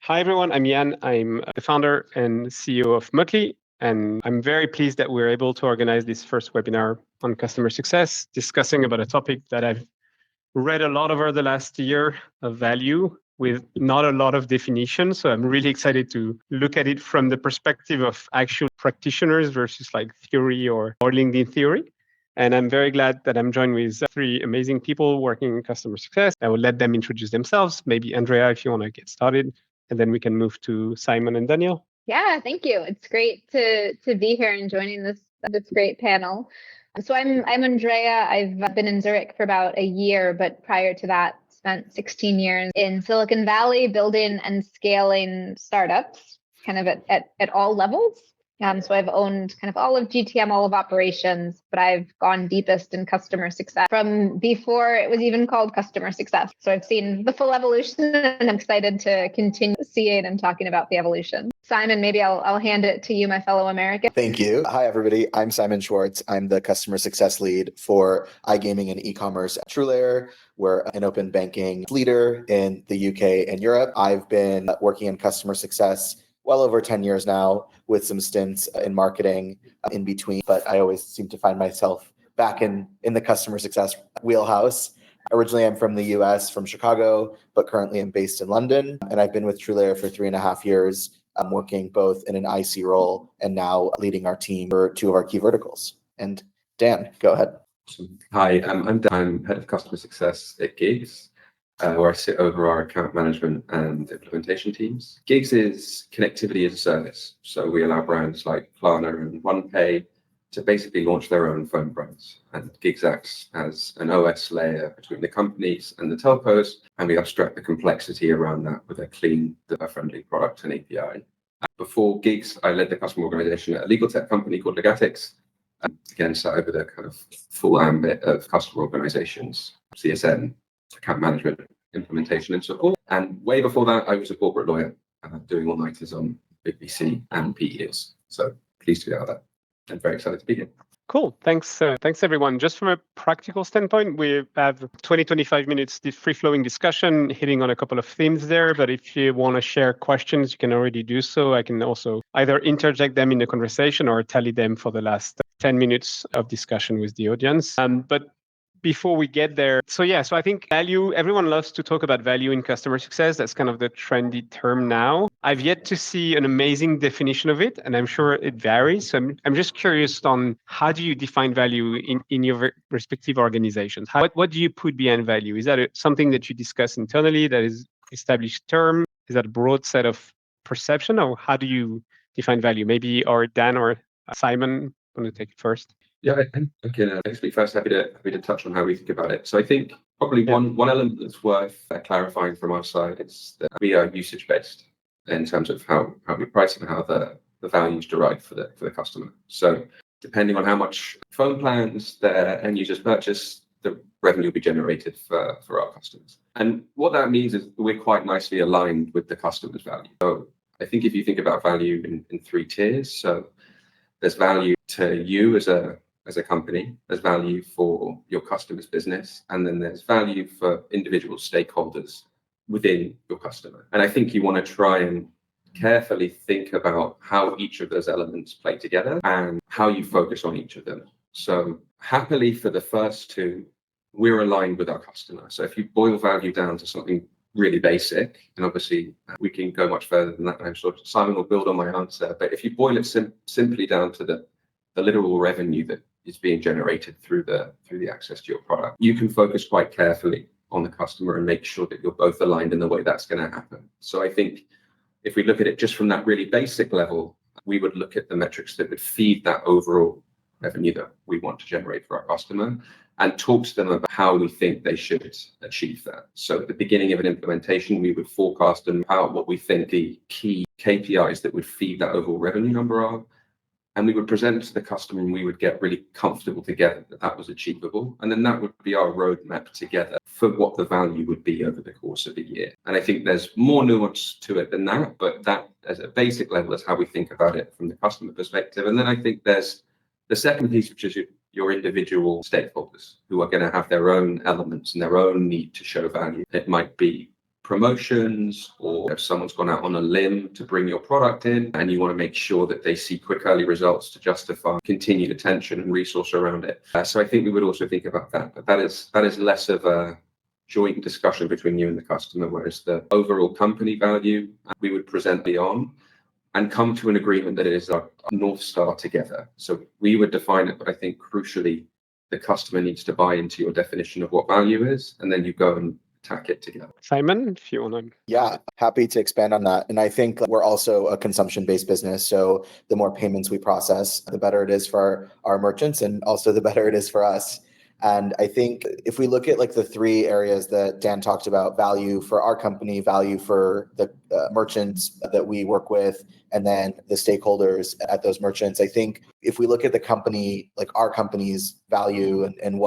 Hi, everyone. I'm Jan. I'm the founder and CEO of Motley. And I'm very pleased that we're able to organize this first webinar on customer success, discussing about a topic that I've read a lot over the last year of value with not a lot of definition. So I'm really excited to look at it from the perspective of actual practitioners versus like theory or LinkedIn theory. And I'm very glad that I'm joined with three amazing people working in customer success. I will let them introduce themselves. Maybe Andrea, if you want to get started, and then we can move to Simon and Daniel. Yeah, thank you. It's great to be here and joining this great panel. So I'm Andrea. I've been in Zurich for about a year, but prior to that, spent 16 years in Silicon Valley building and scaling startups, kind of at all levels. So I've owned kind of all of GTM, all of operations, but I've gone deepest in customer success from before it was even called customer success. So I've seen the full evolution, and I'm excited to continue seeing and talking about the evolution. Simon, maybe I'll hand it to you, my fellow American. Thank you. Hi, everybody. I'm Simon Schwartz. I'm the customer success lead for iGaming and e-commerce at Truelayer. We're an open banking leader in the UK and Europe. I've been working in customer success well over 10 years now, with some stints in marketing in between, but I always seem to find myself back in the customer success wheelhouse. Originally, I'm from the US, from Chicago, but currently I'm based in London, and I've been with Truelayer for 3.5 years. I'm working both in an IC role and now leading our team for two of our key verticals. And Dan, go ahead. Hi, I'm Dan. I'm head of customer success at Gigs, where I sit over our account management and implementation teams. Gigs is connectivity as a service. So we allow brands like Klarna and OnePay to basically launch their own phone brands. And Gigs acts as an OS layer between the companies and the telcos, and we abstract the complexity around that with a clean, developer-friendly product and API. Before Gigs, I led the customer organization at a legal tech company called Legatics. Again, sat over the kind of full ambit of customer organizations, CSM, account management, implementation and support. And way before that, I was a corporate lawyer doing all-nighters on big VC and PE deals. So pleased to be out there. I'm very excited to be here. Cool. Thanks, everyone. Just from a practical standpoint, we have 25 minutes free-flowing discussion, hitting on a couple of themes there. But if you want to share questions, you can already do so. I can also either interject them in the conversation or tally them for the last 10 minutes of discussion with the audience. But before we get there, so I think value, everyone loves to talk about value in customer success. That's kind of the trendy term now. I've yet to see an amazing definition of it, and I'm sure it varies. So I'm just curious on how do you define value in your respective organizations? What do you put behind value? Is that something that you discuss internally, that is established term? Is that a broad set of perception, or how do you define value? Maybe or Dan or Simon want to take it first? Yeah, I can actually first happy to touch on how we think about it. So I think probably one element that's worth clarifying from our side is that we are usage based in terms of how we price and how the value is derived for the customer. So depending on how much phone plans their end users purchase, the revenue will be generated for our customers. And what that means is we're quite nicely aligned with the customer's value. So I think if you think about value in three tiers, so there's value to you as a company, there's value for your customer's business, and then there's value for individual stakeholders within your customer. And I think you want to try and carefully think about how each of those elements play together and how you focus on each of them. So happily for the first two, we're aligned with our customer. So if you boil value down to something really basic, and obviously we can go much further than that, and I'm sure Simon will build on my answer, but if you boil it simply down to the literal revenue that is being generated through the access to your product, you can focus quite carefully on the customer and make sure that you're both aligned in the way that's going to happen. So I think if we look at it just from that really basic level, we would look at the metrics that would feed that overall revenue that we want to generate for our customer and talk to them about how we think they should achieve that. So at the beginning of an implementation, we would forecast them out what we think the key KPIs that would feed that overall revenue number are. And we would present it to the customer and we would get really comfortable together that was achievable. And then that would be our roadmap together for what the value would be over the course of a year. And I think there's more nuance to it than that, but that as a basic level is how we think about it from the customer perspective. And then I think there's the second piece, which is your individual stakeholders who are going to have their own elements and their own need to show value. It might be promotions, or if someone's gone out on a limb to bring your product in and you want to make sure that they see quick early results to justify continued attention and resource around it. So I think we would also think about that, but that is less of a joint discussion between you and the customer, whereas the overall company value we would present beyond and come to an agreement that it is our North Star together. So we would define it, but I think crucially, the customer needs to buy into your definition of what value is, and then you go and attack it together. Simon, if you want to. Yeah, happy to expand on that. And I think we're also a consumption-based business. So the more payments we process, the better it is for our merchants, and also the better it is for us. And I think if we look at like the three areas that Dan talked about, value for our company, value for the merchants that we work with, and then the stakeholders at those merchants, I think if we look at the company, like our company's value and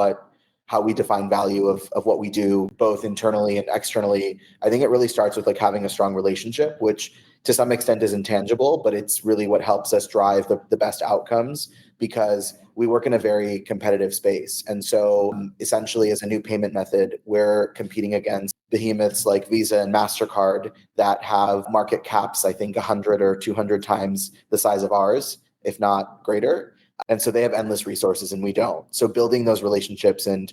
how we define value of what we do, both internally and externally, I think it really starts with like having a strong relationship, which to some extent is intangible, but it's really what helps us drive the best outcomes, because we work in a very competitive space. And so essentially as a new payment method, we're competing against behemoths like Visa and MasterCard that have market caps, I think 100 or 200 times the size of ours, if not greater. And so they have endless resources and we don't. So building those relationships and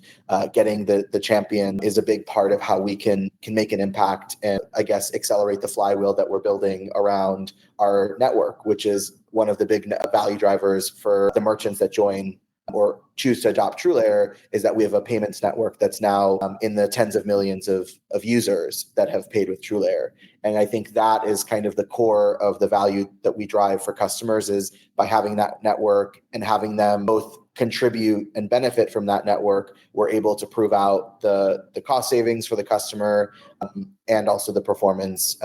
getting the champion is a big part of how we can make an impact and, I guess, accelerate the flywheel that we're building around our network, which is one of the big value drivers for the merchants that join or choose to adopt Truelayer, is that we have a payments network that's now in the tens of millions of users that have paid with Truelayer. And I think that is kind of the core of the value that we drive for customers, is by having that network and having them both contribute and benefit from that network, we're able to prove out the cost savings for the customer and also the performance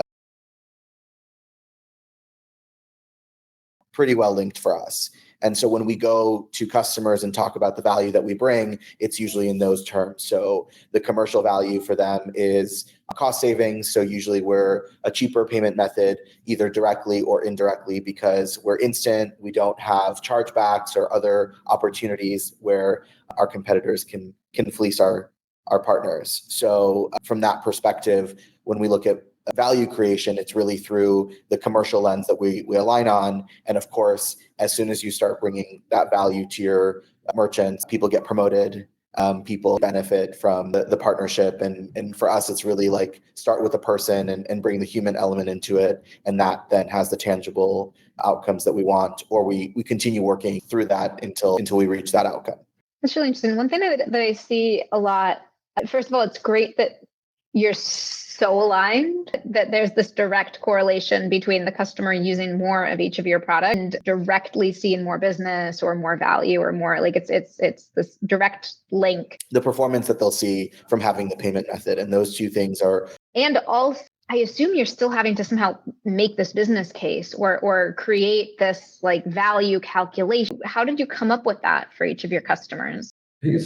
pretty well linked for us. And so when we go to customers and talk about the value that we bring, it's usually in those terms. So the commercial value for them is cost savings. So usually we're a cheaper payment method, either directly or indirectly, because we're instant. We don't have chargebacks or other opportunities where our competitors can fleece our partners. So from that perspective, when we look at value creation, it's really through the commercial lens that we align on. And of course, as soon as you start bringing that value to your merchants, people get promoted, people benefit from the partnership. And for us, it's really like start with the person and bring the human element into it. And that then has the tangible outcomes that we want, or we continue working through that until we reach that outcome. That's really interesting. One thing that I see a lot, first of all, it's great that you're so aligned that there's this direct correlation between the customer using more of each of your products and directly seeing more business or more value or more, like it's this direct link. The performance that they'll see from having the payment method, and those two things are. And also, I assume you're still having to somehow make this business case or create this like value calculation. How did you come up with that for each of your customers? I think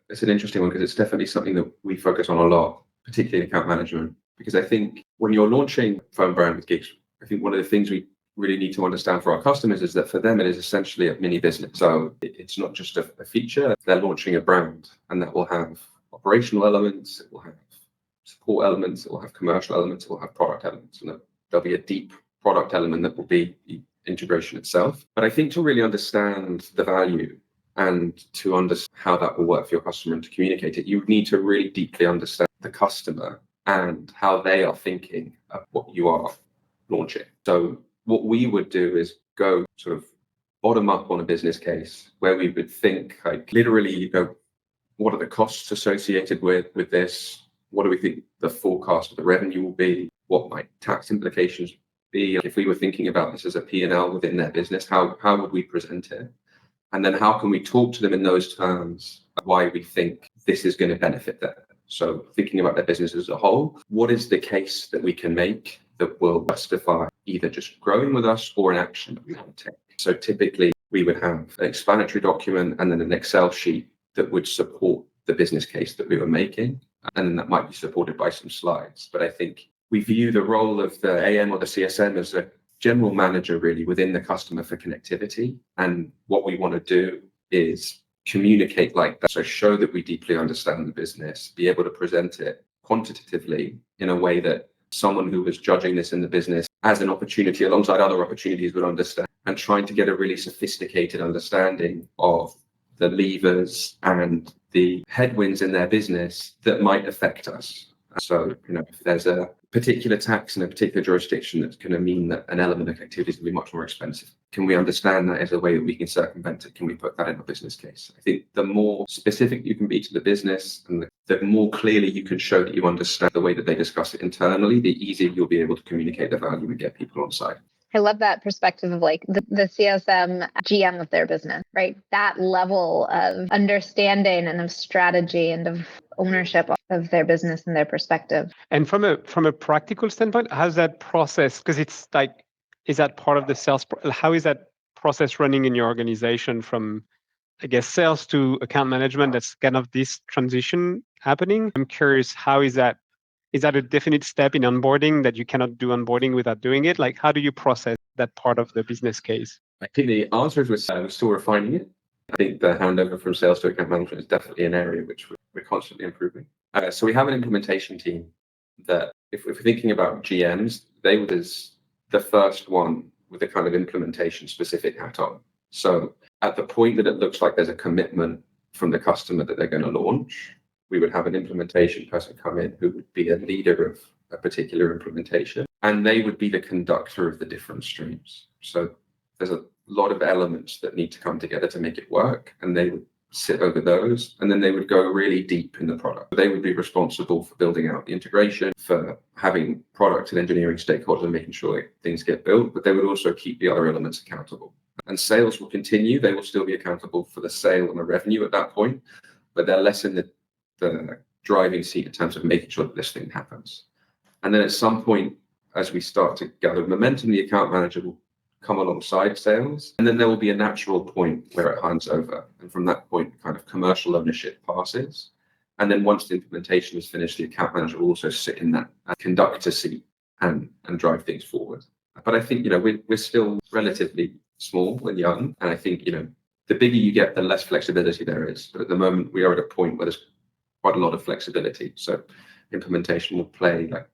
it's an interesting one, because it's definitely something that we focus on a lot, particularly in account management, because I think when you're launching phone brand with gigs, I think one of the things we really need to understand for our customers is that for them, it is essentially a mini business. So it's not just a feature. They're launching a brand, and that will have operational elements, it will have support elements, it will have commercial elements, it will have product elements, and there'll be a deep product element that will be the integration itself. But I think to really understand the value and to understand how that will work for your customer and to communicate it, you need to really deeply understand the customer and how they are thinking of what you are launching. So what we would do is go sort of bottom up on a business case where we would think like literally, what are the costs associated with this? What do we think the forecast of the revenue will be? What might tax implications be? If we were thinking about this as a P&L within their business, how would we present it? And then how can we talk to them in those terms of why we think this is going to benefit them? So thinking about their business as a whole, what is the case that we can make that will justify either just growing with us or an action that we want to take? So typically we would have an explanatory document and then an Excel sheet that would support the business case that we were making. And then that might be supported by some slides. But I think we view the role of the AM or the CSM as a general manager really within the customer for connectivity. And what we want to do is communicate like that. So show that we deeply understand the business, be able to present it quantitatively in a way that someone who was judging this in the business as an opportunity alongside other opportunities would understand, and trying to get a really sophisticated understanding of the levers and the headwinds in their business that might affect us. So, if there's a particular tax in a particular jurisdiction that's going to mean that an element of activity is going to be much more expensive, can we understand that as a way that we can circumvent it? Can we put that in a business case? I think the more specific you can be to the business and the more clearly you can show that you understand the way that they discuss it internally, the easier you'll be able to communicate the value and get people on side. I love that perspective of like the CSM GM of their business, right? That level of understanding and of strategy and of ownership of their business and their perspective. And from a practical standpoint, how's that process? Because it's like, is that part of the sales? How is that process running in your organization from, I guess, sales to account management? That's kind of this transition happening. I'm curious, how is that? Is that a definite step in onboarding that you cannot do onboarding without doing it? Like, how do you process that part of the business case? I think the answer is we're still refining it. I think the handover from sales to account management is definitely an area which we're constantly improving. So we have an implementation team that, if we're thinking about GMs, they were the first one with a kind of implementation specific hat on. So at the point that it looks like there's a commitment from the customer that they're going to launch, we would have an implementation person come in who would be a leader of a particular implementation, and they would be the conductor of the different streams. So there's a lot of elements that need to come together to make it work, and they would sit over those, and then they would go really deep in the product. They would be responsible for building out the integration, for having product and engineering stakeholders and making sure things get built, but they would also keep the other elements accountable. And sales will continue. They will still be accountable for the sale and the revenue at that point, but they're less in the driving seat in terms of making sure that this thing happens. And then at some point, as we start to gather momentum, the account manager will come alongside sales, and then there will be a natural point where it hands over. And from that point, kind of commercial ownership passes. And then once the implementation is finished, the account manager will also sit in that conductor seat and drive things forward. But I think, we're still relatively small and young. And I think, the bigger you get, the less flexibility there is. But at the moment, we are at a point where there's quite a lot of flexibility. So implementation will play like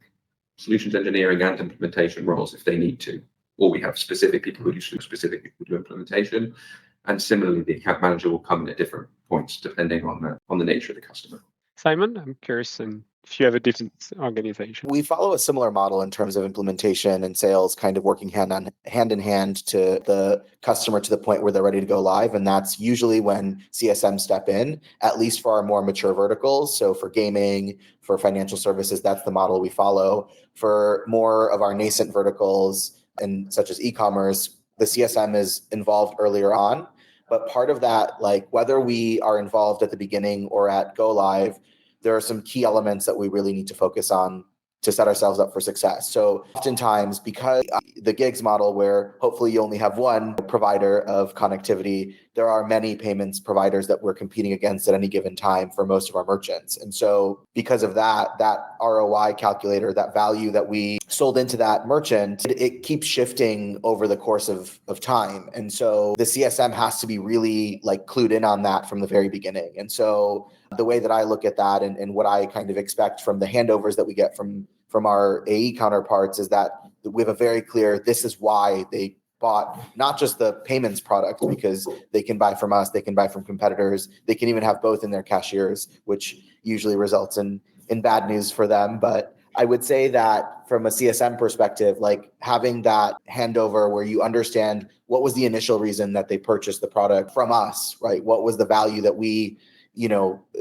solutions engineering and implementation roles if they need to. Or we have specific people who do specific people who do implementation. And similarly, the account manager will come in at different points depending on the nature of the customer. Simon, I'm curious if you have a different organization. We follow a similar model in terms of implementation and sales kind of working hand in hand to the customer to the point where they're ready to go live. And that's usually when CSM step in, at least for our more mature verticals. So for gaming, for financial services, that's the model we follow. For more of our nascent verticals, and such as e-commerce, the CSM is involved earlier on. But part of that, like whether we are involved at the beginning or at go live, there are some key elements that we really need to focus on to set ourselves up for success. So oftentimes, because the gigs model where hopefully you only have one provider of connectivity, there are many payments providers that we're competing against at any given time for most of our merchants. And so because of that ROI calculator, that value that we sold into that merchant, it keeps shifting over the course of time. And so the CSM has to be really like clued in on that from the very beginning. And so the way that I look at that and what I kind of expect from the handovers that we get from our AE counterparts is that we have a very clear, this is why they bought not just the payments product, because they can buy from us, they can buy from competitors, they can even have both in their cashiers, which usually results in bad news for them. But I would say that from a CSM perspective, like having that handover where you understand what was the initial reason that they purchased the product from us, right? What was the value that we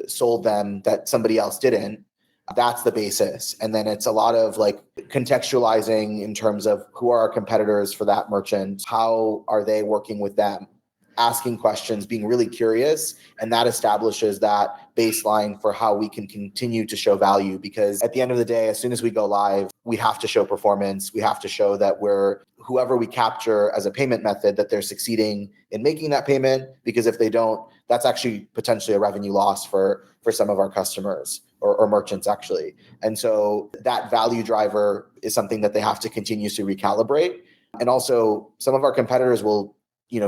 sold them that somebody else didn't? That's the basis. And then it's a lot of like contextualizing in terms of who are our competitors for that merchant, how are they working with them, asking questions, being really curious. And that establishes that baseline for how we can continue to show value. Because at the end of the day, as soon as we go live, we have to show performance. We have to show that whoever we capture as a payment method, that they're succeeding in making that payment. Because if they don't, that's actually potentially a revenue loss for some of our customers or merchants actually. And so that value driver is something that they have to continuously recalibrate. And also some of our competitors will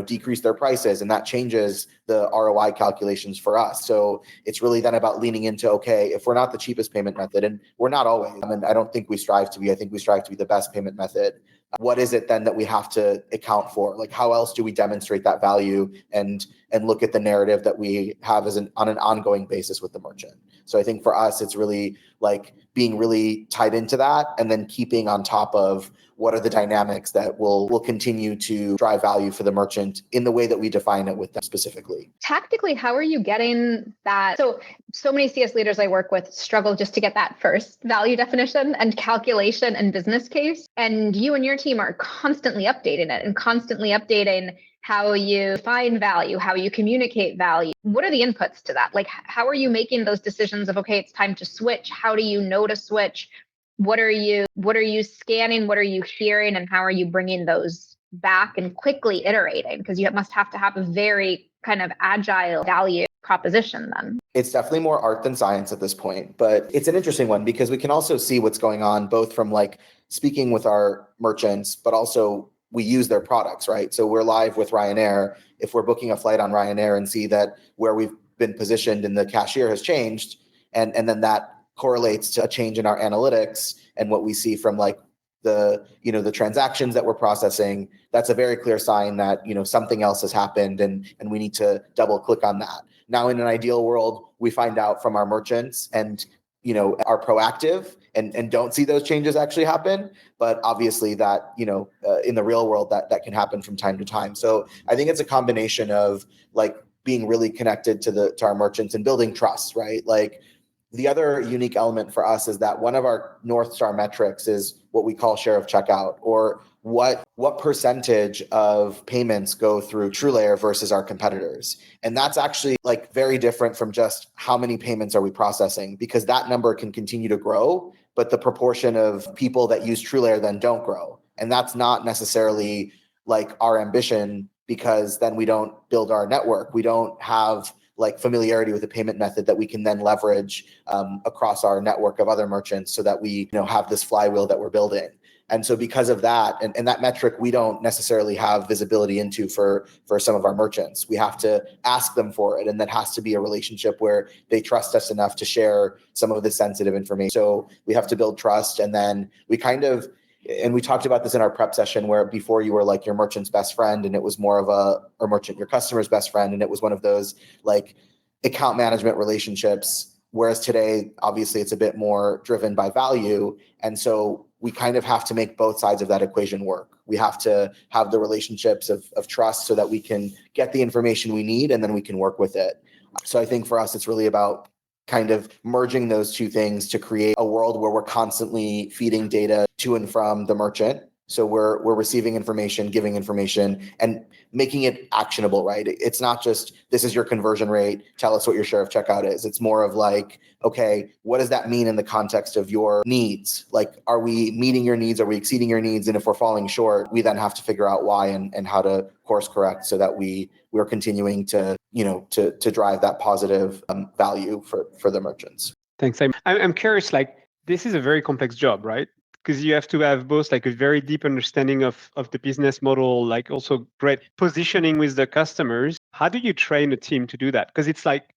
decrease their prices, and that changes the ROI calculations for us. So it's really then about leaning into, okay, if we're not the cheapest payment method, and we're not always, I don't think we strive to be, I think we strive to be the best payment method. What is it then that we have to account for? Like, how else do we demonstrate that value and look at the narrative that we have on an ongoing basis with the merchant? So I think for us, it's really like being really tied into that, and then keeping on top of what are the dynamics that will continue to drive value for the merchant in the way that we define it with them specifically. Tactically, how are you getting that? So many CS leaders I work with struggle just to get that first value definition and calculation and business case. And you and your team are constantly updating it and constantly updating how you find value, how you communicate value. What are the inputs to that? Like, how are you making those decisions of, okay, it's time to switch? How do you know to switch? What are you scanning? What are you hearing? And how are you bringing those back and quickly iterating? Because you must have to have a very kind of agile value proposition then. It's definitely more art than science at this point, but it's an interesting one because we can also see what's going on both from like speaking with our merchants, but also we use their products, right? So we're live with Ryanair. If we're booking a flight on Ryanair and see that where we've been positioned in the cashier has changed, and then that correlates to a change in our analytics and what we see from like the transactions that we're processing, that's a very clear sign that something else has happened and we need to double click on that. Now, in an ideal world, we find out from our merchants and are proactive and don't see those changes actually happen. But obviously that, in the real world, that can happen from time to time. So I think it's a combination of like being really connected to our merchants and building trust, right? Like, the other unique element for us is that one of our North Star metrics is what we call share of checkout, or what percentage of payments go through Truelayer versus our competitors. And that's actually like very different from just how many payments are we processing, because that number can continue to grow, but the proportion of people that use Truelayer then don't grow. And that's not necessarily like our ambition, because then we don't build our network. We don't have like familiarity with the payment method that we can then leverage across our network of other merchants so that we have this flywheel that we're building. And so because of that, and that metric we don't necessarily have visibility into for some of our merchants. We have to ask them for it, and that has to be a relationship where they trust us enough to share some of the sensitive information. So we have to build trust, and then we and we talked about this in our prep session, where before you were like your merchant's best friend, and it was more of your customer's best friend. And it was one of those like account management relationships. Whereas today, obviously it's a bit more driven by value. And so we kind of have to make both sides of that equation work. We have to have the relationships of trust so that we can get the information we need, and then we can work with it. So I think for us, it's really about kind of merging those two things to create a world where we're constantly feeding data to and from the merchant. So we're receiving information, giving information, and making it actionable, right? It's not just, this is your conversion rate, tell us what your share of checkout is. It's more of like, okay, what does that mean in the context of your needs? Like, are we meeting your needs? Are we exceeding your needs? And if we're falling short, we then have to figure out why and how to course correct so that we're continuing to drive that positive value for the merchants. Thanks. I'm curious, like, this is a very complex job, right? Because you have to have both like a very deep understanding of the business model, like also great positioning with the customers. How do you train a team to do that? Because it's like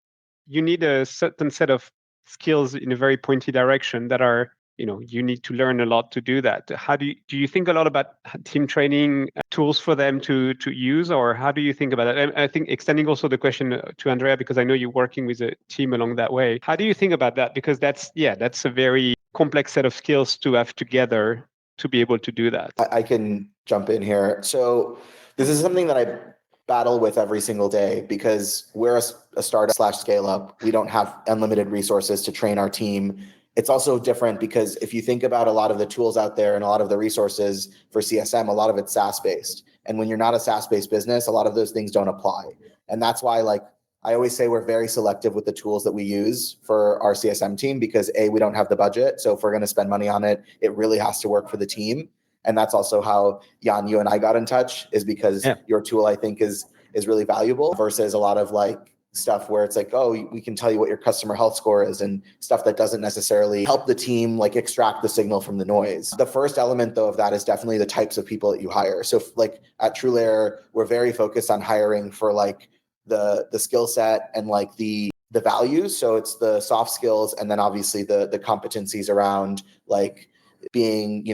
you need a certain set of skills in a very pointy direction that are, you need to learn a lot to do that. How do you think a lot about team training tools for them to use, or how do you think about that? I think extending also the question to Andrea, because I know you're working with a team along that way. How do you think about that? Because that's a very complex set of skills to have together to be able to do that. I can jump in here. So this is something that I battle with every single day, because we're a startup / scale up. We don't have unlimited resources to train our team. It's also different because if you think about a lot of the tools out there and a lot of the resources for CSM, a lot of it's SaaS based. And when you're not a SaaS based business, a lot of those things don't apply. And that's why, like, I always say we're very selective with the tools that we use for our CSM team, because we don't have the budget. So if we're going to spend money on it, it really has to work for the team. And that's also how, Jan, you and I got in touch, is because your tool, I think, is really valuable versus a lot of like stuff where it's like, oh, we can tell you what your customer health score is, and stuff that doesn't necessarily help the team like extract the signal from the noise. The first element though of that is definitely the types of people that you hire. So like at Truelayer, we're very focused on hiring for like the skill set and like the values. So it's the soft skills, and then obviously the competencies around like being,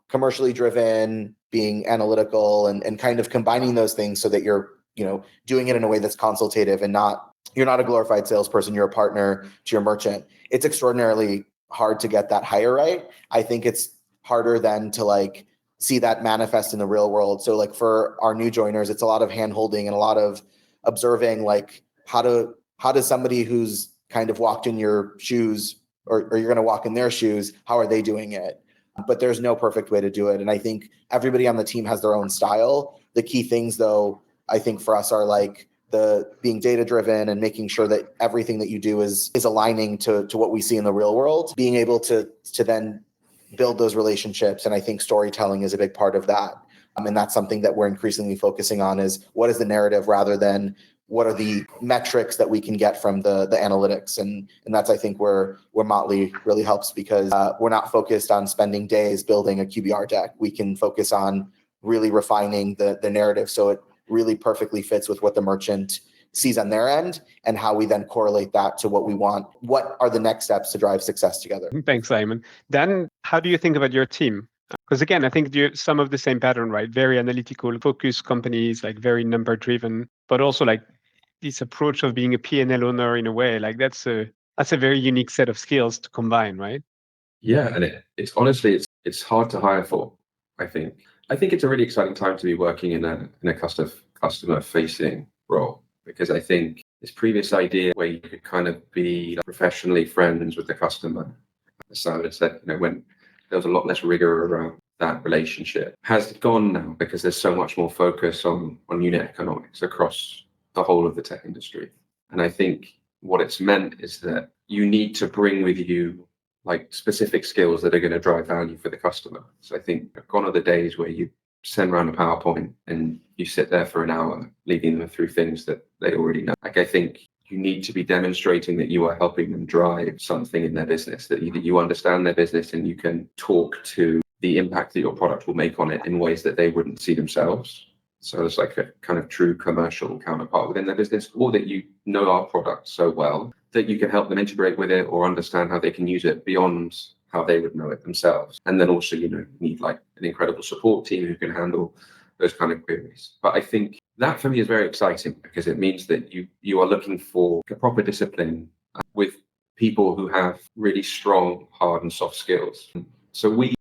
commercially driven, being analytical, and kind of combining those things so that you're doing it in a way that's consultative and you're not a glorified salesperson, you're a partner to your merchant. It's extraordinarily hard to get that hire right. I think it's harder than to like see that manifest in the real world. So like for our new joiners, it's a lot of hand holding and a lot of observing, like how does somebody who's kind of walked in your shoes or you're going to walk in their shoes, how are they doing it? But there's no perfect way to do it. And I think everybody on the team has their own style. The key things though, I think for us are like the being data driven and making sure that everything that you do is aligning to what we see in the real world, being able to then build those relationships. And I think storytelling is a big part of that. And that's something that we're increasingly focusing on, is what is the narrative rather than what are the metrics that we can get from the analytics. And that's, I think, where Motley really helps, because we're not focused on spending days building a QBR deck. We can focus on really refining the narrative so it really perfectly fits with what the merchant sees on their end, and how we then correlate that to what we want. What are the next steps to drive success together? Thanks, Simon. Dan, how do you think about your team? Because again, I think some of the same pattern, right? Very analytical, focused companies, like very number driven, but also like this approach of being a P&L owner in a way, like that's a very unique set of skills to combine, right? Yeah, and it's honestly it's hard to hire for. I think it's a really exciting time to be working in a customer facing role, because I think this previous idea where you could kind of be professionally friends with the customer, as Simon said, when there was a lot less rigor around that relationship, has gone now, because there's so much more focus on unit economics across the whole of the tech industry. And I think what it's meant is that you need to bring with you like specific skills that are going to drive value for the customer. So I think gone are the days where you send around a PowerPoint and you sit there for an hour leading them through things that they already know. Like, I think you need to be demonstrating that you are helping them drive something in their business, that you understand their business and you can talk to the impact that your product will make on it in ways that they wouldn't see themselves. So it's like a kind of true commercial counterpart within their business, or that you know our product so well that you can help them integrate with it or understand how they can use it beyond how they would know it themselves. And then also, you need like an incredible support team who can handle those kind of queries. But I think that for me is very exciting, because it means that you are looking for a proper discipline with people who have really strong hard and soft skills. So we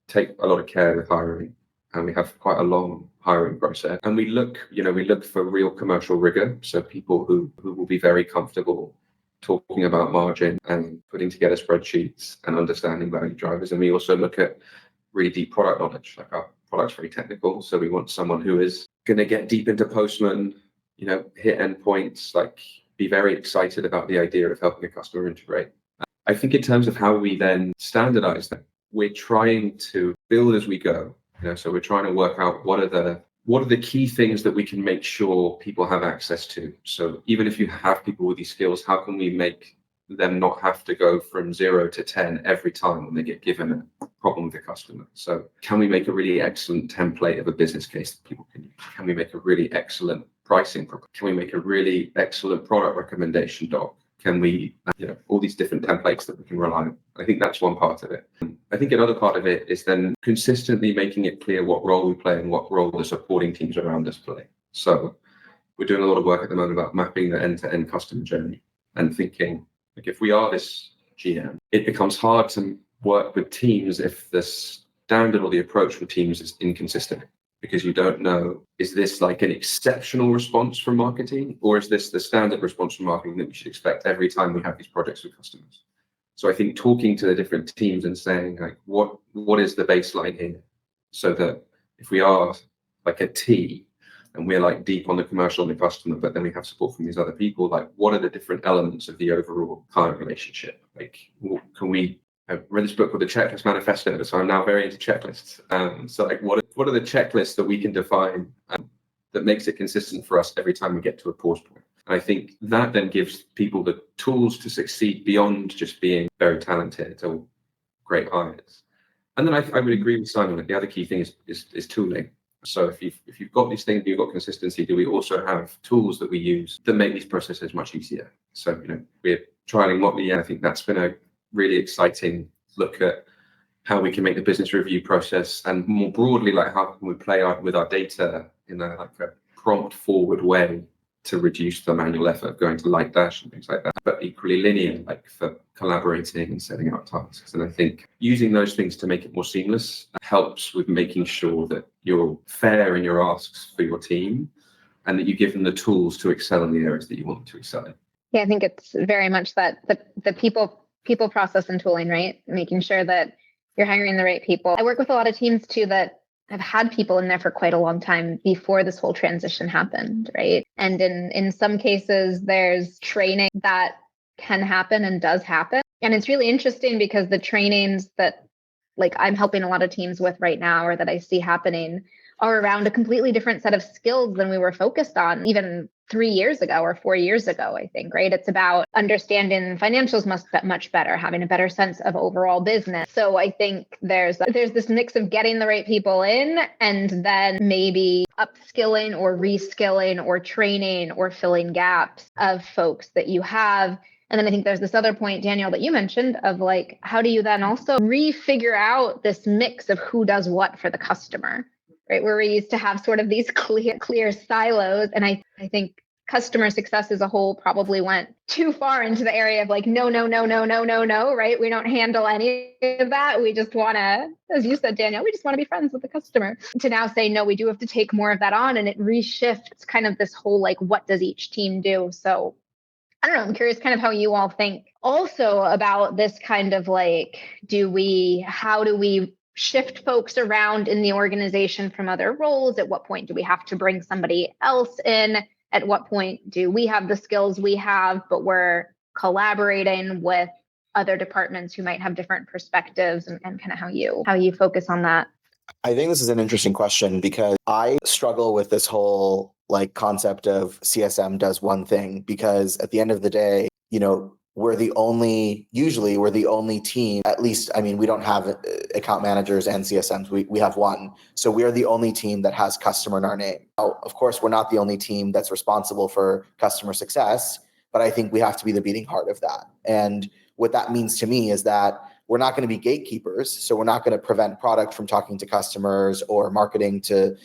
take a lot of care with hiring, and we have quite a long hiring process. And we look for real commercial rigor. So people who will be very comfortable talking about margin and putting together spreadsheets and understanding value drivers. And we also look at really deep product knowledge. Like, our product's very technical, so we want someone who is going to get deep into Postman, hit endpoints, like be very excited about the idea of helping a customer integrate. I think in terms of how we then standardize them, we're trying to build as we go. So we're trying to work out what are the key things that we can make sure people have access to. So even if you have people with these skills, how can we make them not have to go from 0 to 10 every time when they get given a problem with the customer? So can we make a really excellent template of a business case that people can use? Can we make a really excellent pricing proposal? Can we make a really excellent product recommendation doc? Can we, all these different templates that we can rely on? I think that's one part of it. I think another part of it is then consistently making it clear what role we play and what role the supporting teams around us play. So we're doing a lot of work at the moment about mapping the end-to-end customer journey and thinking, like, if we are this GM, it becomes hard to work with teams if the standard or the approach for teams is inconsistent, because you don't know, is this like an exceptional response from marketing, or is this the standard response from marketing that we should expect every time we have these projects with customers? So I think talking to the different teams and saying, like, what is the baseline here, so that if we are like a T and we're like deep on the commercial and the customer, but then we have support from these other people, like, what are the different elements of the overall client relationship? Like, I've read this book called The Checklist Manifesto, so I'm now very into checklists. So like, what are the checklists that we can define that makes it consistent for us every time we get to a pause point? And I think that then gives people the tools to succeed beyond just being very talented or great hires. And then I would agree with Simon that the other key thing is tooling. So if you've got these things, you've got consistency, do we also have tools that we use that make these processes much easier? So, we're trialing Motley, and I think that's been a really exciting look at how we can make the business review process, and more broadly, like how can we play with our data in a prompt forward way to reduce the manual effort of going to Lightdash and things like that, but equally linear, like for collaborating and setting out tasks. And I think using those things to make it more seamless helps with making sure that you're fair in your asks for your team and that you give them the tools to excel in the areas that you want them to excel in. Yeah, I think it's very much that the people process and tooling, right? Making sure that you're hiring the right people. I work with a lot of teams too that have had people in there for quite a long time before this whole transition happened, right? And in some cases, there's training that can happen and does happen. And it's really interesting because the trainings that I'm helping a lot of teams with right now, or that I see happening, are around a completely different set of skills than we were focused on even 3 years ago or 4 years ago, I think, right? It's about understanding financials much better, having a better sense of overall business. So I think there's this mix of getting the right people in and then maybe upskilling or reskilling or training or filling gaps of folks that you have. And then I think there's this other point, Daniel, that you mentioned of how do you then also refigure out this mix of who does what for the customer? Right, where we used to have sort of these clear silos. And I think customer success as a whole probably went too far into the area of no, right? We don't handle any of that. We just want to, as you said, Daniel, we just want to be friends with the customer. To now say, no, we do have to take more of that on. And it reshifts kind of this whole, what does each team do? So I don't know, I'm curious kind of how you all think also about this kind of how do we shift folks around in the organization from other roles? At what point do we have to bring somebody else in? At what point do we have the skills we have, but we're collaborating with other departments who might have different perspectives, and kind of how you focus on that? I think this is an interesting question because I struggle with this whole concept of CSM does one thing, because at the end of the day, we're the only team, at least, we don't have account managers and CSMs. We have one. So we are the only team that has customer in our name. Now, of course, we're not the only team that's responsible for customer success, but I think we have to be the beating heart of that. And what that means to me is that we're not going to be gatekeepers. So we're not going to prevent product from talking to customers or marketing to,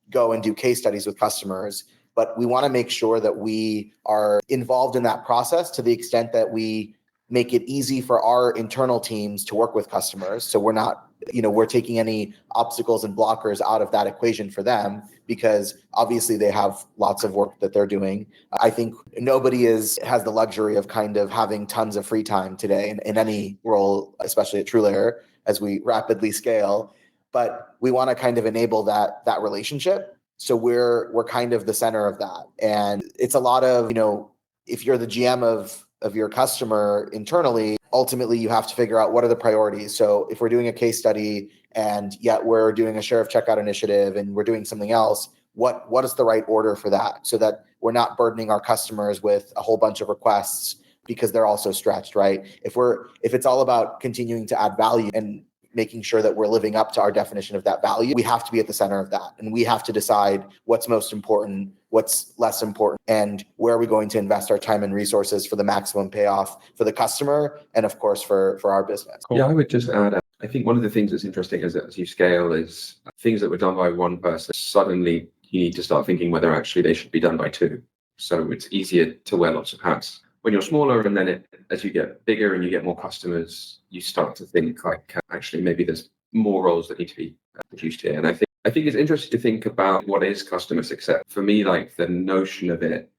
go and do case studies with customers. But we want to make sure that we are involved in that process to the extent that we make it easy for our internal teams to work with customers. So we're not, we're taking any obstacles and blockers out of that equation for them, because obviously they have lots of work that they're doing. I think nobody has the luxury of kind of having tons of free time today in any role, especially at Truelayer, as we rapidly scale. But we want to kind of enable that relationship. So we're kind of the center of that. And it's a lot of, if you're the GM of your customer internally, ultimately you have to figure out what are the priorities. So if we're doing a case study and yet we're doing a share of checkout initiative and we're doing something else, what is the right order for that, so that we're not burdening our customers with a whole bunch of requests because they're also stretched, right? If it's all about continuing to add value and making sure that we're living up to our definition of that value, we have to be at the center of that. And we have to decide what's most important, what's less important, and where are we going to invest our time and resources for the maximum payoff for the customer and, of course, for our business. Cool. Yeah, I would just add, I think one of the things that's interesting is that as you scale is things that were done by one person, suddenly you need to start thinking whether actually they should be done by two. So it's easier to wear lots of hats. When you're smaller, and then as you get bigger and you get more customers, you start to think actually maybe there's more roles that need to be produced here. And I think it's interesting to think about what is customer success. For me, the notion of it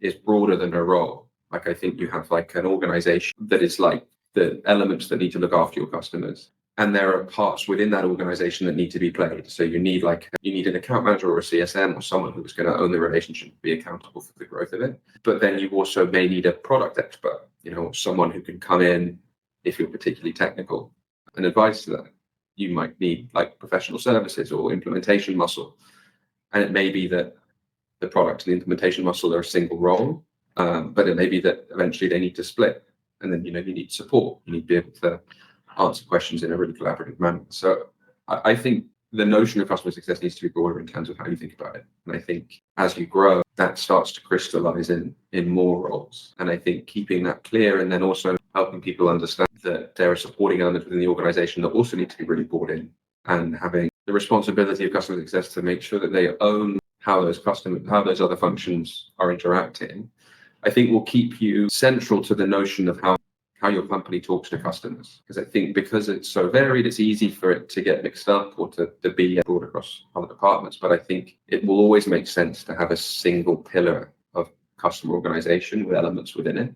is broader than a role. I think you have an organization that is the elements that need to look after your customers. And there are parts within that organization that need to be played. So you need an account manager or a CSM or someone who's going to own the relationship, be accountable for the growth of it. But then you also may need a product expert, someone who can come in if you're particularly technical and advise to that. You might need professional services or implementation muscle. And it may be that the product and the implementation muscle are a single role, But it may be that eventually they need to split. And then, you need support. You need to be able to answer questions in a really collaborative manner. So I think the notion of customer success needs to be broader in terms of how you think about it. And I think as you grow, that starts to crystallize in more roles. And I think keeping that clear and then also helping people understand that there are supporting elements within the organization that also need to be really brought in, and having the responsibility of customer success to make sure that they own how those other functions are interacting, I think will keep you central to the notion of how your company talks to customers. Because I think because it's so varied, it's easy for it to get mixed up or to be broad across other departments. But I think it will always make sense to have a single pillar of customer organization with elements within it.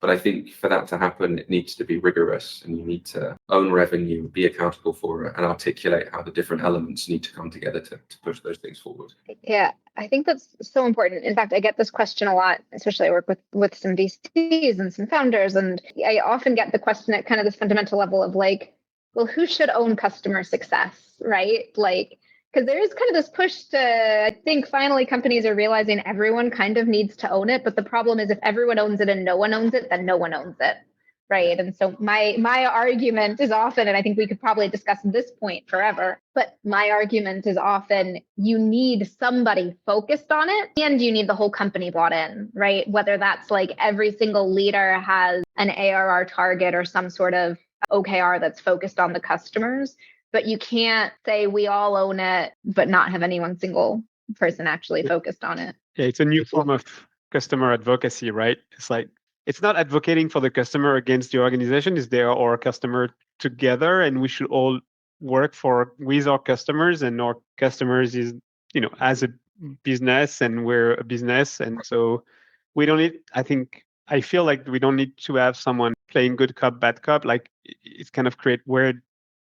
But I think for that to happen, it needs to be rigorous, and you need to own revenue, be accountable for it, and articulate how the different elements need to come together to push those things forward. Yeah, I think that's so important. In fact, I get this question a lot, especially I work with some VCs and some founders, and I often get the question at kind of this fundamental level of like, well, who should own customer success, right? Like, because there is kind of this push to, I think finally companies are realizing everyone kind of needs to own it. But the problem is if everyone owns it and no one owns it, then no one owns it. Right. And so my argument is often, and I think we could probably discuss this point forever, but my argument is often you need somebody focused on it and you need the whole company bought in, right? Whether that's like every single leader has an ARR target or some sort of OKR that's focused on the customers. But you can't say we all own it, but not have any one single person actually focused on it. Yeah, it's a new form of customer advocacy, right? It's like, it's not advocating for the customer against the organization. It's they are our customer together, and we should all work with our customers, and our customers is, as a business, and we're a business. And so we don't need, I feel like we don't need to have someone playing good cop, bad cop. Like it's kind of create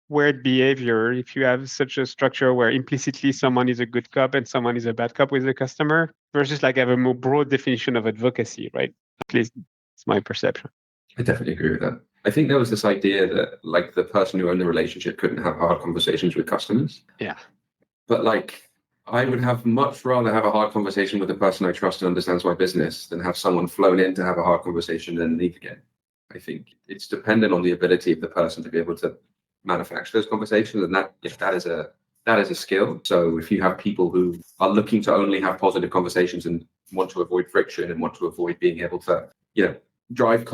weird behavior if you have such a structure where implicitly someone is a good cop and someone is a bad cop with the customer, versus like have a more broad definition of advocacy, right? At least it's my perception. I definitely agree with that. I think there was this idea that like the person who owned the relationship couldn't have hard conversations with customers. Yeah. But like I would have much rather have a hard conversation with the person I trust and understands my business than have someone flown in to have a hard conversation and then leave again. I think it's dependent on the ability of the person to be able to manufacture those conversations, and that is a skill. So if you have people who are looking to only have positive conversations and want to avoid friction and want to avoid being able to drive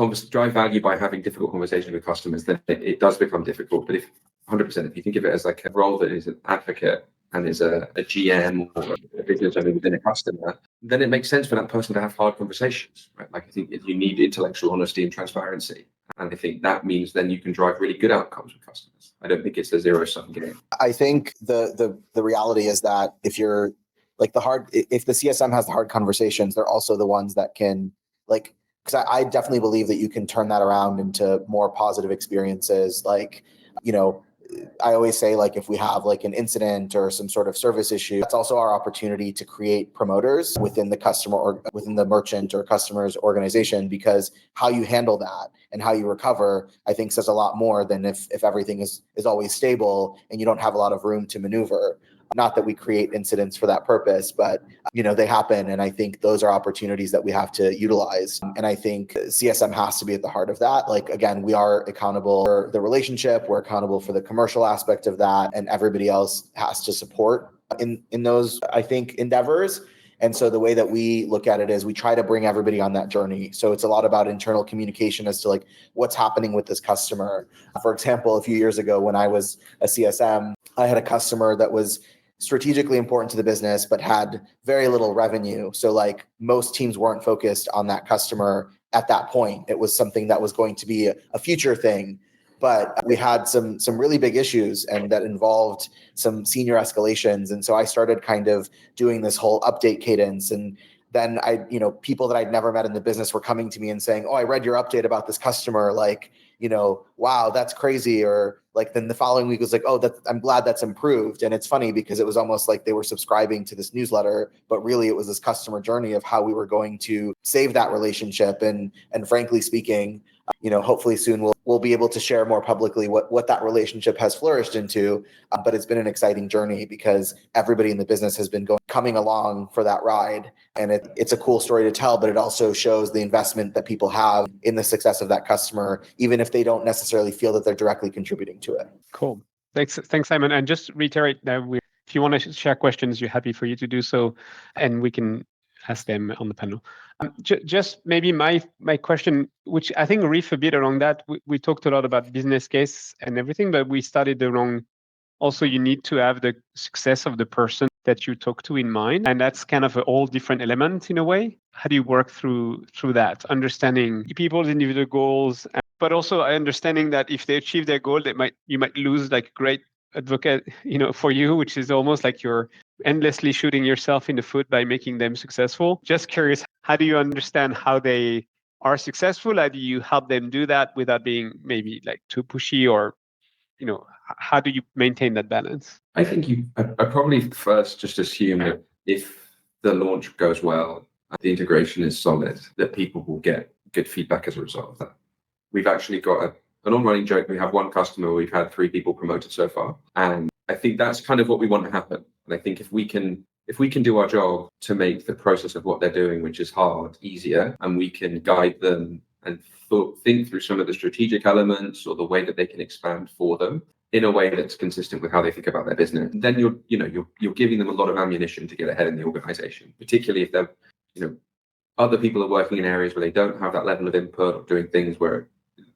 value by having difficult conversations with customers, then it does become difficult. But if 100%, if you think of it as like a role that is an advocate and is a GM or a business owner within a customer, then it makes sense for that person to have hard conversations, right? Like I think you need intellectual honesty and transparency. And I think that means then you can drive really good outcomes with customers. I don't think it's a zero-sum game. I think the reality is that if you're like if the CSM has the hard conversations, they're also the ones that can like, because I definitely believe that you can turn that around into more positive experiences. Like, I always say, like, if we have like an incident or some sort of service issue, that's also our opportunity to create promoters within the customer or within the merchant or customer's organization, because how you handle that and how you recover, I think says a lot more than if everything is always stable and you don't have a lot of room to maneuver. Not that we create incidents for that purpose, but they happen. And I think those are opportunities that we have to utilize. And I think CSM has to be at the heart of that. Like, again, we are accountable for the relationship. We're accountable for the commercial aspect of that. And everybody else has to support in those, I think, endeavors. And so the way that we look at it is we try to bring everybody on that journey. So it's a lot about internal communication as to like what's happening with this customer. For example, a few years ago when I was a CSM, I had a customer that was strategically important to the business, but had very little revenue. So like most teams weren't focused on that customer at that point. It was something that was going to be a future thing. But we had some really big issues, and that involved some senior escalations. And so I started kind of doing this whole update cadence. And then people that I'd never met in the business were coming to me and saying, "Oh, I read your update about this customer. Like, wow, that's crazy." Or like then the following week was like, "Oh, I'm glad that's improved." And it's funny because it was almost like they were subscribing to this newsletter, but really it was this customer journey of how we were going to save that relationship. And frankly speaking, Hopefully soon we'll be able to share more publicly what that relationship has flourished into. But it's been an exciting journey because everybody in the business has been coming along for that ride. And it's a cool story to tell, but it also shows the investment that people have in the success of that customer, even if they don't necessarily feel that they're directly contributing to it. Cool. Thanks, Simon. And just reiterate that if you want to share questions, you're happy for you to do so, and we can ask them on the panel. Just maybe my question, which I think riff a bit along that. We talked a lot about business case and everything, but we started the wrong. Also, you need to have the success of the person that you talk to in mind, and that's kind of a all different element in a way. How do you work through that, understanding people's individual goals, but also understanding that if they achieve their goal, you might lose like great advocate, for you, which is almost like you're endlessly shooting yourself in the foot by making them successful. Just curious, how do you understand how they are successful? How do you help them do that without being maybe like too pushy, or how do you maintain that balance? I think I probably first just assume that if the launch goes well, the integration is solid, that people will get good feedback as a result of that. We've actually got an on-running joke. We have one customer, we've had 3 people promoted so far. And I think that's kind of what we want to happen. And I think if we can do our job to make the process of what they're doing, which is hard, easier, and we can guide them and think through some of the strategic elements or the way that they can expand for them in a way that's consistent with how they think about their business, then you're giving them a lot of ammunition to get ahead in the organization, particularly if they're, other people are working in areas where they don't have that level of input, or doing things where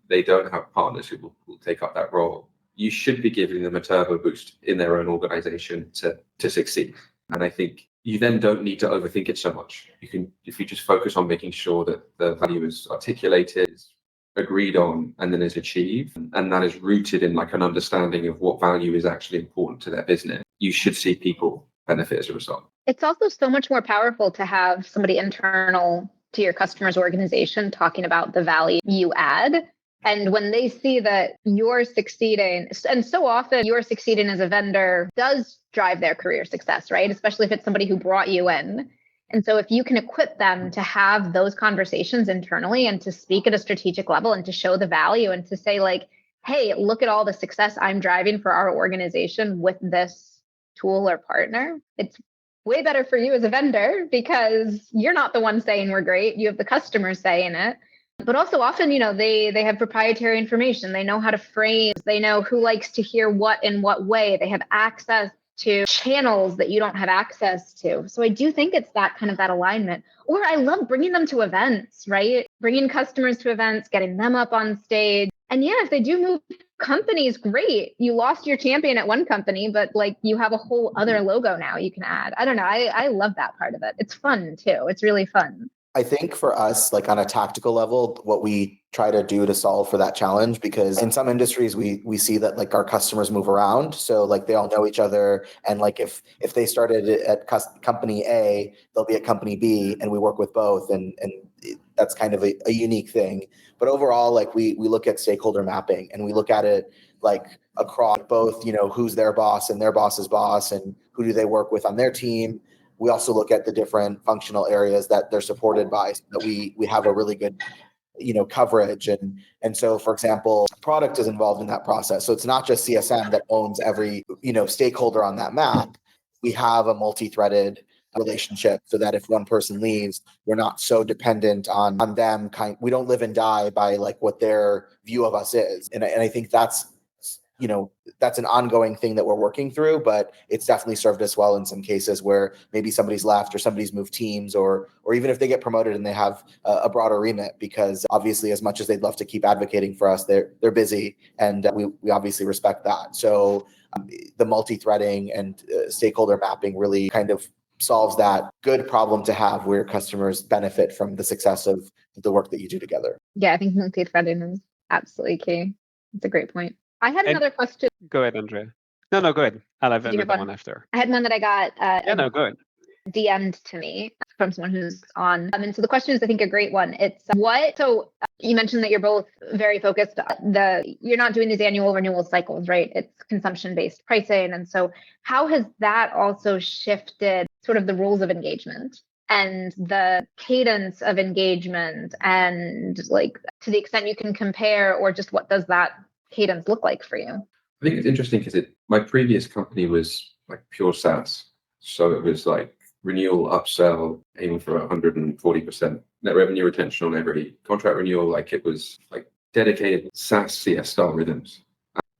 they don't have partners who will take up that role. You should be giving them a turbo boost in their own organization to succeed. And I think you then don't need to overthink it so much. If you just focus on making sure that the value is articulated, is agreed on, and then is achieved, and that is rooted in like an understanding of what value is actually important to their business, you should see people benefit as a result. It's also so much more powerful to have somebody internal to your customer's organization talking about the value you add. And when they see that you're succeeding, and so often you're succeeding as a vendor does drive their career success, right? Especially if it's somebody who brought you in. And so if you can equip them to have those conversations internally and to speak at a strategic level and to show the value and to say like, hey, look at all the success I'm driving for our organization with this tool or partner, it's way better for you as a vendor because you're not the one saying we're great. You have the customers saying it. But also often, they have proprietary information. They know how to frame. They know who likes to hear what in what way. They have access to channels that you don't have access to. So I do think it's that kind of that alignment. Or I love bringing them to events, right? Bringing customers to events, getting them up on stage. And yeah, if they do move companies, great. You lost your champion at one company, but like you have a whole other logo now you can add. I don't know. I love that part of it. It's fun too. It's really fun. I think for us, like on a tactical level, what we try to do to solve for that challenge, because in some industries we see that like our customers move around, so like they all know each other, and like if they started at company A, they'll be at company B, and we work with both, and that's kind of a unique thing. But overall, like we look at stakeholder mapping, and we look at it like across both, who's their boss and their boss's boss, and who do they work with on their team. We also look at the different functional areas that they're supported by, so that we have a really good, coverage. And so, for example, product is involved in that process. So it's not just CSM that owns every, stakeholder on that map. We have a multi-threaded relationship so that if one person leaves, we're not so dependent on them. We don't live and die by like what their view of us is. And I think that's an ongoing thing that we're working through, but it's definitely served us well in some cases where maybe somebody's left or somebody's moved teams, or even if they get promoted and they have a broader remit, because obviously as much as they'd love to keep advocating for us, they're busy, and we obviously respect that. So the multi-threading and stakeholder mapping really kind of solves that good problem to have, where customers benefit from the success of the work that you do together. Yeah, I think multi-threading is absolutely key. It's a great point. I had another question. Go ahead, Andrea. No, go ahead. I'll have another one after. I had one that I got go ahead. DM'd to me from someone who's on. And so the question is, I think, a great one. It's so you mentioned that you're both very focused. You're not doing these annual renewal cycles, right? It's consumption-based pricing. And so how has that also shifted sort of the rules of engagement? and the cadence of engagement, and like to the extent you can compare, or just what does that cadence look like for you? I think it's interesting because my previous company was like pure SaaS. So it was like renewal, upsell, aiming for 140% net revenue retention on every contract renewal. Like it was like dedicated SaaS CS style rhythms.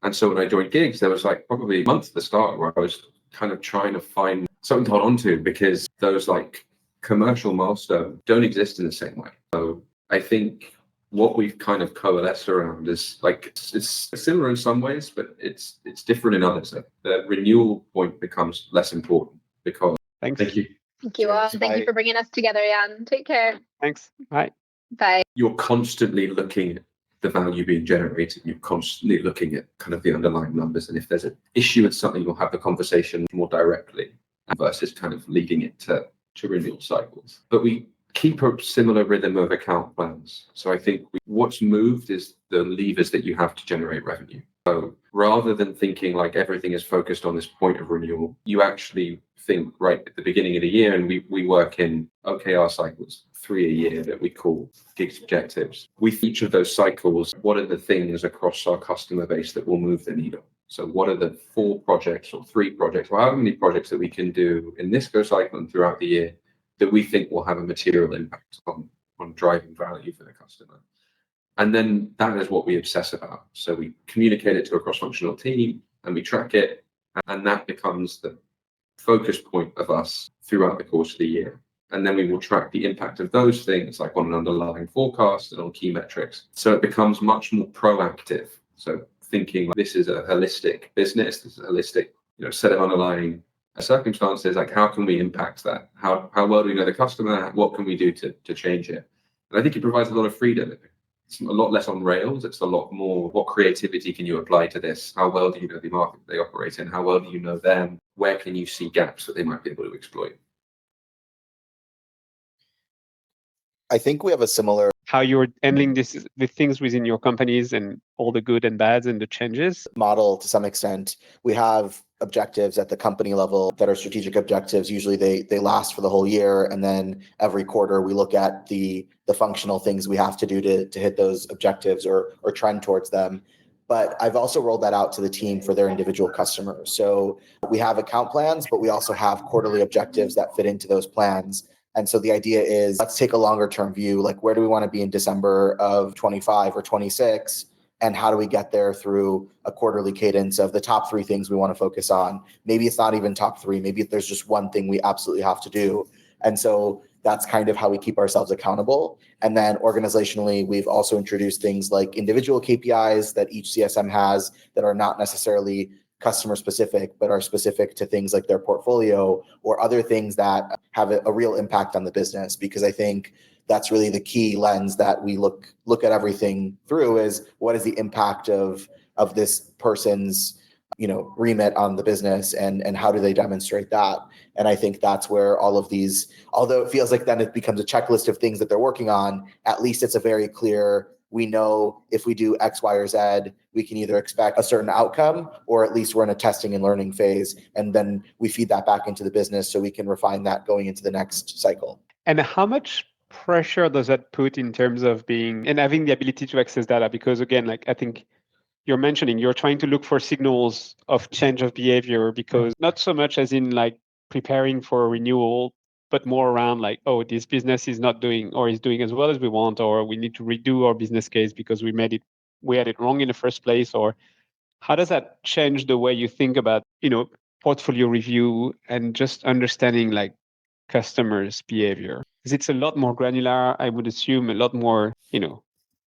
And so when I joined gigs, there was like probably a month at the start where I was kind of trying to find something to hold on to, because those like commercial milestones don't exist in the same way. So I think what we've kind of coalesced around is like it's similar in some ways, but it's different in others. The renewal point becomes less important because. Thanks. Thank you. Thank you all. Thank you for bringing us together, Jan. Take care. Thanks. Bye. Bye. You're constantly looking at the value being generated. You're constantly looking at kind of the underlying numbers. And if there's an issue with something, you'll have the conversation more directly versus kind of leading it to renewal cycles. But we keep a similar rhythm of account plans. So I think what's moved is the levers that you have to generate revenue. So rather than thinking like everything is focused on this point of renewal, you actually think right at the beginning of the year, and we work in OKR cycles, 3 a year that we call gigs objectives. With each of those cycles, what are the things across our customer base that will move the needle? So what are the 4 projects or 3 projects, or however many projects that we can do in this go cycle and throughout the year that we think will have a material impact on driving value for the customer? And then that is what we obsess about. So we communicate it to a cross-functional team and we track it, and that becomes the focus point of us throughout the course of the year. And then we will track the impact of those things, like on an underlying forecast and on key metrics. So it becomes much more proactive. So thinking like this is a holistic business, this is a holistic, set of underlying circumstances. Like how can we impact that? How well do we know the customer? What can we do to change it? And I think it provides a lot of freedom. It's a lot less on rails. It's a lot more, what creativity can you apply to this? How well do you know the market they operate in? How well do you know them? Where can you see gaps that they might be able to exploit? I think we have a similar how you're handling the things within your companies and all the good and bads and the changes model to some extent. We have objectives at the company level that are strategic objectives. Usually they last for the whole year. And then every quarter we look at the functional things we have to do to hit those objectives or trend towards them. But I've also rolled that out to the team for their individual customers. So we have account plans, but we also have quarterly objectives that fit into those plans. And so the idea is, let's take a longer term view, like where do we want to be in December of 25 or 26? And how do we get there through a quarterly cadence of the top 3 things we want to focus on? Maybe it's not even top 3. Maybe there's just one thing we absolutely have to do. And so that's kind of how we keep ourselves accountable. And then organizationally, we've also introduced things like individual KPIs that each CSM has that are not necessarily customer specific, but are specific to things like their portfolio or other things that have a real impact on the business. Because I think that's really the key lens that we look at everything through, is what is the impact of this person's remit on the business, and how do they demonstrate that? And I think that's where all of these, although it feels like then it becomes a checklist of things that they're working on, at least it's a very clear, we know if we do X, Y, or Z, we can either expect a certain outcome, or at least we're in a testing and learning phase. And then we feed that back into the business so we can refine that going into the next cycle. And how much pressure does that put in terms of being and having the ability to access data? Because again, like I think you're mentioning, you're trying to look for signals of change of behavior, because not so much as in like preparing for a renewal, but more around like, oh, this business is not doing or is doing as well as we want, or we need to redo our business case because we had it wrong in the first place. Or how does that change the way you think about, portfolio review and just understanding like customers' behavior? Because it's a lot more granular, I would assume, a lot more,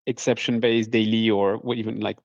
exception based daily, or even like,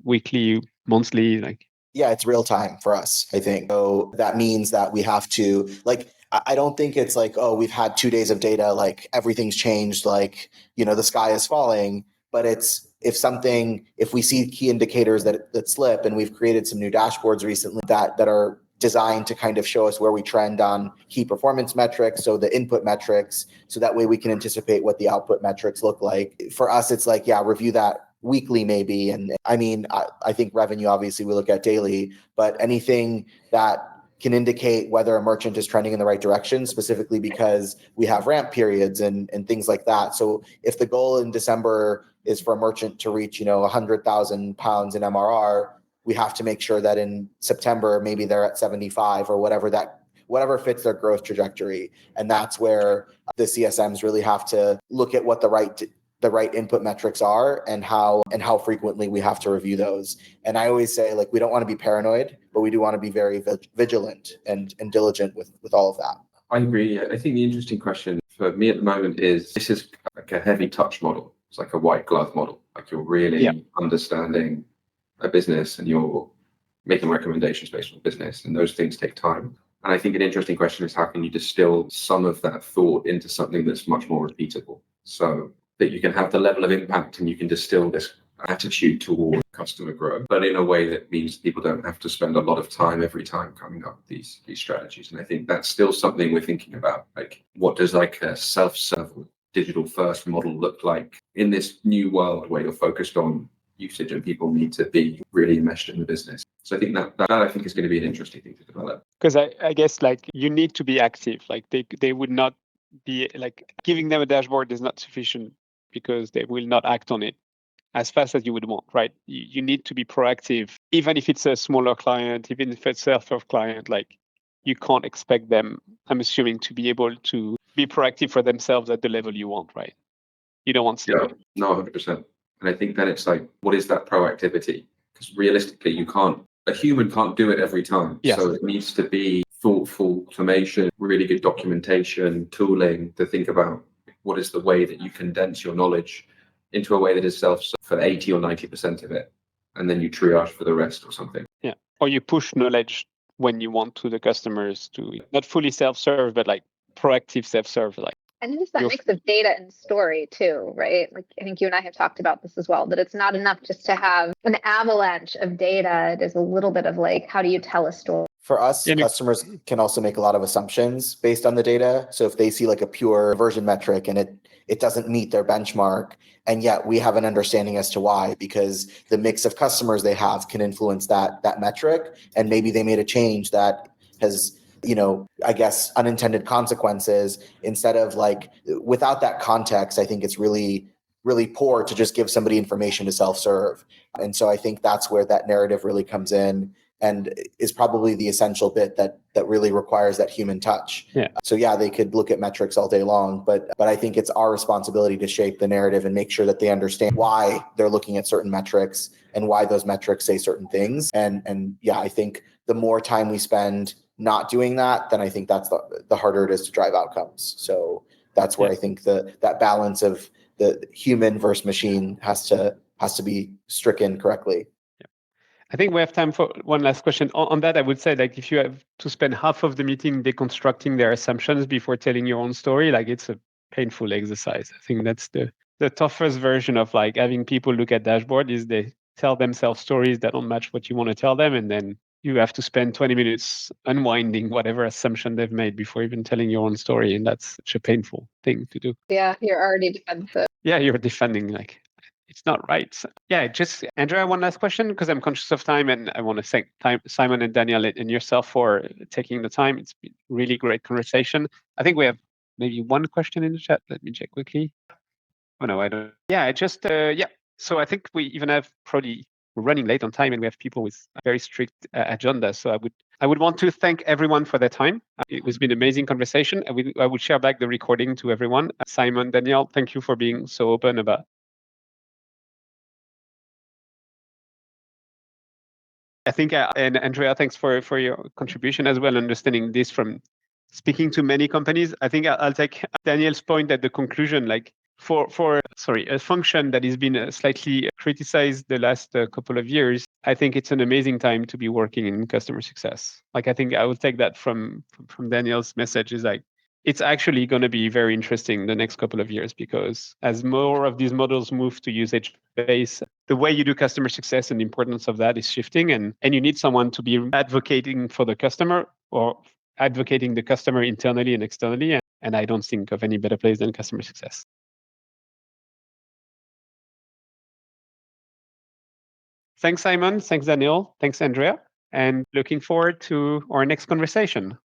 weekly, monthly, like. Yeah, it's real time for us, I think. So that means that we have to, like, I don't think it's like, oh, we've had 2 days of data, like everything's changed, like, the sky is falling. But it's if we see key indicators that slip, and we've created some new dashboards recently that are designed to kind of show us where we trend on key performance metrics, so the input metrics, so that way we can anticipate what the output metrics look like. For us, it's like, yeah, review that weekly maybe. And I mean, I think revenue, obviously we look at daily, but anything that can indicate whether a merchant is trending in the right direction, specifically because we have ramp periods and things like that. So if the goal in December is for a merchant to reach, £100,000 in MRR, we have to make sure that in September, maybe they're at 75 or whatever fits their growth trajectory. And that's where the CSMs really have to look at what the right input metrics are and how frequently we have to review those. And I always say, like, we don't want to be paranoid, but we do want to be very vigilant and diligent with all of that. I agree. I think the interesting question for me at the moment is, this is like a heavy touch model. It's like a white glove model. Like, you're really understanding a business and you're making recommendations based on business, and those things take time. And I think an interesting question is, how can you distill some of that thought into something that's much more repeatable, so that you can have the level of impact and you can distill this attitude toward customer growth, but in a way that means people don't have to spend a lot of time every time coming up with these strategies. And I think that's still something we're thinking about. Like, what does like a self-serve digital first model look like in this new world where you're focused on usage and people need to be really enmeshed in the business? So I think that I think is going to be an interesting thing to develop. Because I guess, like, you need to be active. Like, they would not be, like, giving them a dashboard is not sufficient, because they will not act on it as fast as you would want, right? You need to be proactive, even if it's a smaller client, even if it's a self-serve client. Like, you can't expect them, I'm assuming, to be able to be proactive for themselves at the level you want, right? You don't want sleep. Yeah, no, 100%. And I think then it's like, what is that proactivity? Because realistically, a human can't do it every time. Yes. So it needs to be thoughtful automation, really good documentation, tooling to think about what is the way that you condense your knowledge into a way that is self-serve for 80 or 90% of it, and then you triage for the rest or something. Yeah. Or you push knowledge when you want to the customers to not fully self-serve, but like proactive self-serve. Like, and just that mix of data and story too, right? Like, I think you and I have talked about this as well, that it's not enough just to have an avalanche of data. It is a little bit of like, how do you tell a story? For us, customers can also make a lot of assumptions based on the data. So if they see like a pure conversion metric and it doesn't meet their benchmark, and yet we have an understanding as to why, because the mix of customers they have can influence that metric. And maybe they made a change that has, I guess, unintended consequences. Instead of, like, without that context, I think it's really, really poor to just give somebody information to self-serve. And so I think that's where that narrative really comes in, and is probably the essential bit that really requires that human touch. Yeah. So yeah, they could look at metrics all day long, but I think it's our responsibility to shape the narrative and make sure that they understand why they're looking at certain metrics and why those metrics say certain things. And yeah, I think the more time we spend not doing that, then I think that's the harder it is to drive outcomes. So that's where I think that balance of the human versus machine has to be stricken correctly. I think we have time for one last question. On that, I would say, like, if you have to spend half of the meeting deconstructing their assumptions before telling your own story, like, it's a painful exercise. I think that's the toughest version of, like, having people look at dashboard, is they tell themselves stories that don't match what you want to tell them, and then you have to spend 20 minutes unwinding whatever assumption they've made before even telling your own story, and that's such a painful thing to do. Yeah, you're already defensive. Yeah, you're defending, like, it's not right. So, yeah, just, Andrea, one last question, because I'm conscious of time, and I want to thank Simon and Daniel and yourself for taking the time. It's been really great conversation. I think we have maybe one question in the chat. Let me check quickly. Oh no, I don't. Yeah, I just yeah. So I think we even have probably, we're running late on time, and we have people with a very strict agenda. So I would want to thank everyone for their time. It has been an amazing conversation. I would share back the recording to everyone. Simon, Daniel, thank you for being so open about. I think, and Andrea, thanks for your contribution as well, understanding this from speaking to many companies. I think I'll take Daniel's point at the conclusion, like, for a function that has been slightly criticized the last couple of years. I think it's an amazing time to be working in customer success. Like, I think I will take that from Daniel's message, is like, it's actually going to be very interesting the next couple of years, because as more of these models move to usage base, the way you do customer success and the importance of that is shifting, and you need someone to be advocating for the customer, or advocating the customer internally and externally. And I don't think of any better place than customer success. Thanks, Simon. Thanks, Daniel. Thanks, Andrea. and looking forward to our next conversation.